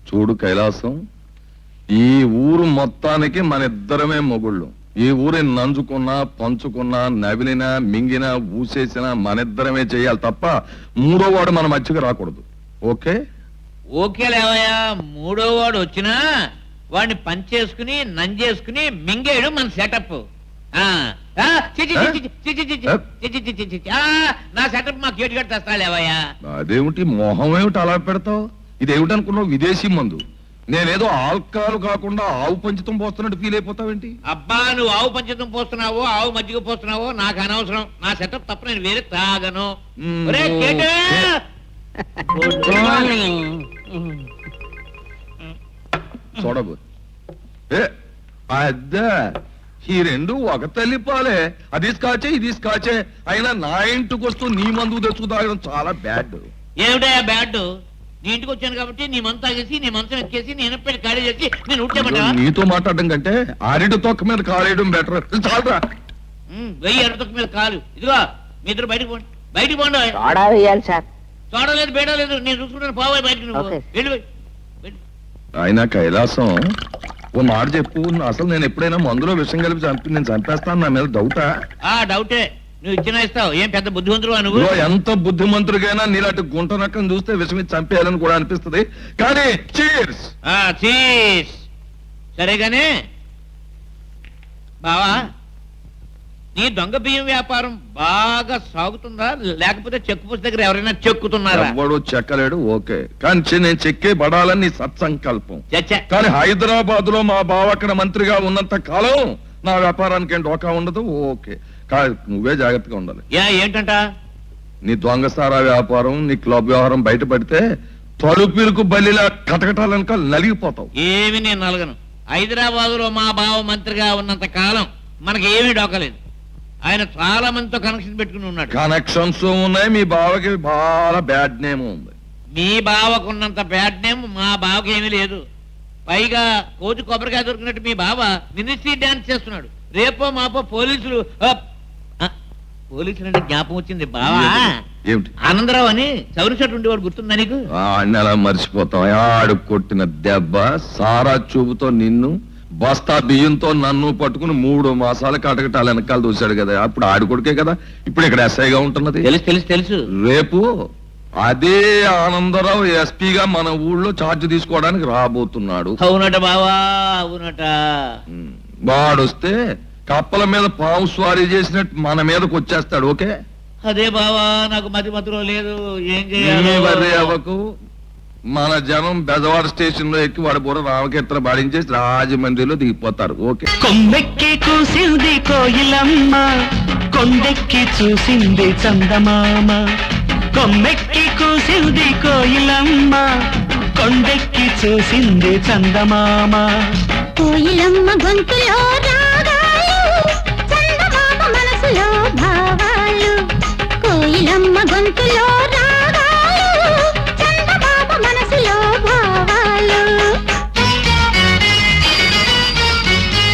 చూడు కైలాసం, ఈ ఊరు మొత్తానికి మన ఇద్దరమే మొగుళ్ళు. ఈ ఊరిని నంజుకున్నా, పంచుకున్నా, నవిలినా, మింగినా, ఊసేసినా మనిద్దరమే చేయాలి తప్ప మూడో వాడు మన మధ్యకి రాకూడదు. ఓకే? ఓకే లేవయ్యా. మూడో వాడు వచ్చినా వాడిని పంచేసుకుని నంజేసుకుని మింగేయడం మన సెటప్. నా సెటప్ మా కేటు గట్టి తెస్తా లేవయ్యా. అదేమిటి మొహం ఏమిటి అలా పెడతావు? ఇదేమిటనుకున్నావు? విదేశీ మందు. నేనేదో ఆల్కహాల్ కాకుండా ఆవు పంచితం పోస్తున్నట్టు ఫీల్ అయిపోతావేంటి? అబ్బా, నువ్వు ఆవు పంచితం పోస్తున్నావో ఆవు మజ్జిగ పోస్తున్నావో నాకు అనవసరం. నా సెటప్ తప్ప నేను వేరే తాగను. చూడబో అద్దా, ఈ రెండు ఒక తల్లి పాలే. అది స్కాచే ఇది స్కాచే. అయినా నా ఇంటికి వస్తూ నీ మందు తెచ్చుకు తాగడం చాలా బ్యాడ్. ఏమిటా బ్యాడ్? నీ ఇంటికి వచ్చాను కాబట్టి నీ మందు తాగేసి నీ మంచం ఎక్కేసి నేను పెట్టి ఖాళీ చేసి నేను ఉట్టేమంటా? నీతో మాట్లాడడం కంటే అరటి తొక్క మీద కాలేయడం బెటర్. చాలరా, వెయ్యి అరటి తొక్క మీద కాలు. ఇదిగో మీ ఇద్దరు బయటకు పోండి, బయటికి పోండి. చూడలేదు బేడలేదు, నేను చూసుకుంటాను. పోవాలి బయటకు, నువ్వు వెళ్ళి. అయినా కైలాసం, ఓ మాట చెప్పు. అసలు నేను ఎప్పుడైనా మందులో విషం కలిపి నేను చంపేస్తాను, నా మీద డౌటా? డౌటే. నువ్వు ఇచ్చిన ఇస్తావు. ఏం పెద్ద బుద్ధిమంతుడు నువ్వు? ఎంత బుద్ధిమంతుడికైనా నీలాంటి గుంట నక్కను చూస్తే విషం ఇచ్చి చంపేయాలని కూడా అనిపిస్తుంది. కానీ చీర్స్. సరేగానే బావా, నీ దొంగ బియ్యం వ్యాపారం బాగా సాగుతుందా, లేకపోతే చెక్కు పుస్తక దగ్గర ఎవరైనా చెక్కుతున్నారా? ఎవడు చెక్కలేడు. ఓకే, కానీ నేను చెక్కే పడాలని నీ సత్సంకల్పం. కానీ హైదరాబాద్ లో మా బావ అక్కడ మంత్రిగా ఉన్నంత కాలం నా వ్యాపారానికి ఏం డోకా ఉండదు. ఓకే, నువ్వే జాగ్రత్తగా ఉండాలి. ఏంటంట? నీ దొంగసారా వ్యాపారం, నీ క్లబ్ వ్యవహారం బయటపడితే తలుపులకు బలిలా కటకటాలనుక నలిగిపోతావు. ఏమి నేను నలగను. హైదరాబాద్ లో మా బావ మంత్రిగా ఉన్నంత కాలం మనకి ఏమీ డోకలేదు. ఆయన చాలా మందితో కనెక్షన్ పెట్టుకుని ఉన్నాడు. కనెక్షన్స్ ఉన్నాయి. మీ బావకి చాలా బ్యాడ్ నేమ్ ఉంది. మీ బావకున్నంత బ్యాడ్ నేమ్ మా బావకి ఏమీ లేదు. పైగా కోతి కొబ్బరికాయ దొరికినట్టు మీ బావ మినిస్ట్రీ డాన్స్ చేస్తున్నాడు. రేపో మాపో పోలీసులు అంటే జ్ఞాపకం వచ్చింది బావా. ఆనందరావు అని చౌరి షర్ట్ ఉండేవాడు, గుర్తుందా నీకు? అలా మర్చిపోతాం. ఆడు కొట్టిన దెబ్బ, సారా చూపుతో నిన్ను, బస్తా బియ్యంతో నన్ను పట్టుకుని 3 మాసాల కటకటాలు వెనకాల చూశాడు కదా. అప్పుడు ఆడు కొడుకే కదా ఇప్పుడు ఇక్కడ ఎస్ఐగా ఉంటున్నది. తెలుసు. రేపు అదే ఆనందరావు ఎస్పీగా మన ఊళ్ళో ఛార్జ్ తీసుకోవడానికి రాబోతున్నాడు. అవునట బావా, అవునట. వాడొస్తే కప్పల మీద పాము స్వారీ చేసినట్టు మన మీదకి వచ్చేస్తాడు. ఓకే? అదే బావా, నాకు మతిలో లేదు. ఏం చేయాలి? అవ్వకు. మన జనం బెజవాడ స్టేషన్ లో ఎక్కి వాడి బుర్ర రామకీర్తన బాడించేసి రాజమండ్రిలో దిగిపోతారు. ఓకే? కొమ్మెక్కి కూసింది కోయిలమ్మ, కొండెక్కి చూసింది చందమామ. కొమ్మెక్కి కూసింది కోయిలమ్మ, కొండెక్కి చూసింది చందమామ. కోయిలమ్మ గొంతులో రాగాలు, చందమామ మనసులో భావాలు. కోయిలమ్మ గొంతులో